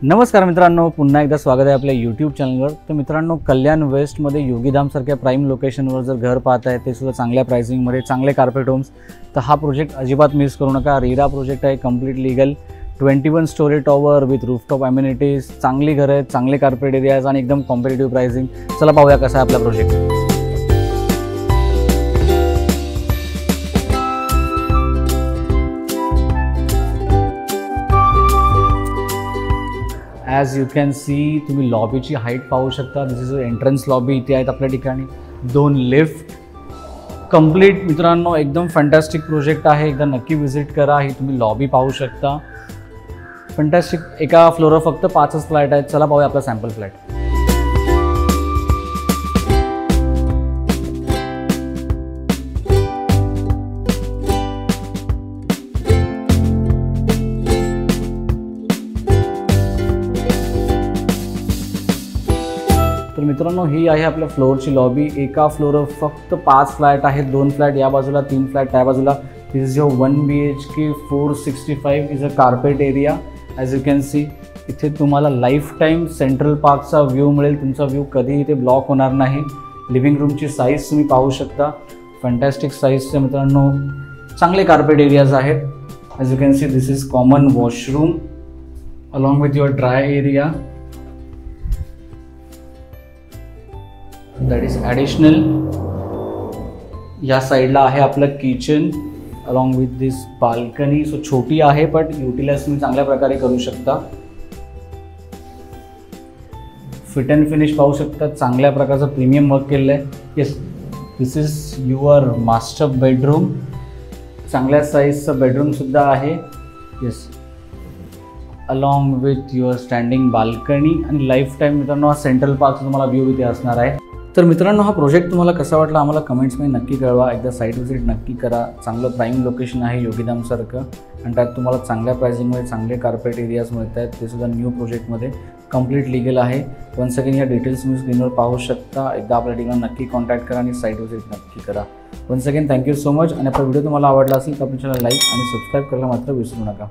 नमस्कार मित्रांनो, पुन्हा एकदा स्वागत आहे आपल्या यूट्यूब चॅनलवर। तर मित्रांनो, कल्याण वेस्टमध्ये योगीधाम सारख्या प्राइम लोकेशनवर जर घर पाहत आहे ते सुद्धा चांगल्या प्राइसिंगमध्ये, चांगले कार्पेट होम्स, तर हा प्रोजेक्ट अजिबात मिस करू नका। रीरा प्रोजेक्ट आहे, complete legal 21 story tower with rooftop amenities, चांगली घर आहेत, चांगले कार्पेट एरियाज आणि एकदम कॉम्पिटिटिव्ह प्राइसिंग। चला पाहूया कसा आहे आपला प्रोजेक्ट। ॲज यू कॅन सी, तुम्ही लॉबीची हाईट पाहू शकता। दिस इज एंट्रन्स लॉबी इथे आहेत आपल्या ठिकाणी, 2 लिफ्ट, कंप्लीट। मित्रांनो, एकदम फॅन्टॅस्टिक प्रोजेक्ट आहे, एकदा नक्की व्हिजिट करा। ही तुम्ही लॉबी पाहू शकता, फॅन्टॅस्टिक। एका फ्लोअरवर फक्त 5च फ्लॅट आहेत। चला पाहूया आपला सॅम्पल फ्लॅट। तर मित्रांनो, ही आहे आपल्या फ्लोअरची लॉबी। एका फ्लोअरवर फक्त 5 फ्लॅट आहेत, 2 फ्लॅट या बाजूला, 3 फ्लॅट त्या बाजूला। This is your 1 BHK 465 is a carpet area. As you can सी, इथे तुम्हाला लाईफ टाईम सेंट्रल पार्कचा व्ह्यू मिळेल। तुमचा व्ह्यू कधीही इथे ब्लॉक होणार नाही। लिव्हिंग रूमची साईज तुम्ही पाहू शकता, फॅन्टॅस्टिक साईजचे मित्रांनो, चांगले कार्पेट एरियाज आहेत। As you can see, this is common washroom along with your dry area, that is additional. या साईडला आहे आपलं kitchen along with this balcony. So छोटी आहे बट युटिलाइज तुम्ही चांगल्या प्रकारे करू शकता। फिट अँड फिनिश पाहू शकता, चांगल्या प्रकारचं प्रीमियम वर्क केलेलं आहे। Yes, this is your master bedroom, चांगल्या साईजचं बेडरूमसुद्धा आहे। Yes, along with your standing balcony आणि लाईफ टाईम मित्रांनो, हा सेंट्रल पार्कचा तुम्हाला व्ह्यू इथे असणार आहे। तर मित्रांनो, हा प्रोजेक्ट तुम्हाला कसा वाटला आम्हाला कमेंट्समध्ये नक्की कळवा। एकदा साईट व्हिजिट नक्की करा। चांगलं प्राईम लोकेशन आहे योगीधामसारखं, आणि त्यात तुम्हाला चांगल्या प्राइसिंगमध्ये चांगले कार्पेट एरियाज मिळत आहेत, ते सुद्धा न्यू प्रोजेक्टमध्ये, कंप्लीट लीगल आहे। वन्स अगेन या डिटेल्स तुम्ही स्क्रीनवर पाहू शकता। एकदा आपल्या ठिकाणी नक्की कॉन्टॅक्ट करा आणि साईट व्हिजिट नक्की करा। Once again thank you so much. आणि आपला व्हिडिओ तुम्हाला आवडला असेल तर आपल्या चॅनल लाईक आणि सबस्क्राईब करायला मात्र विसरू नका।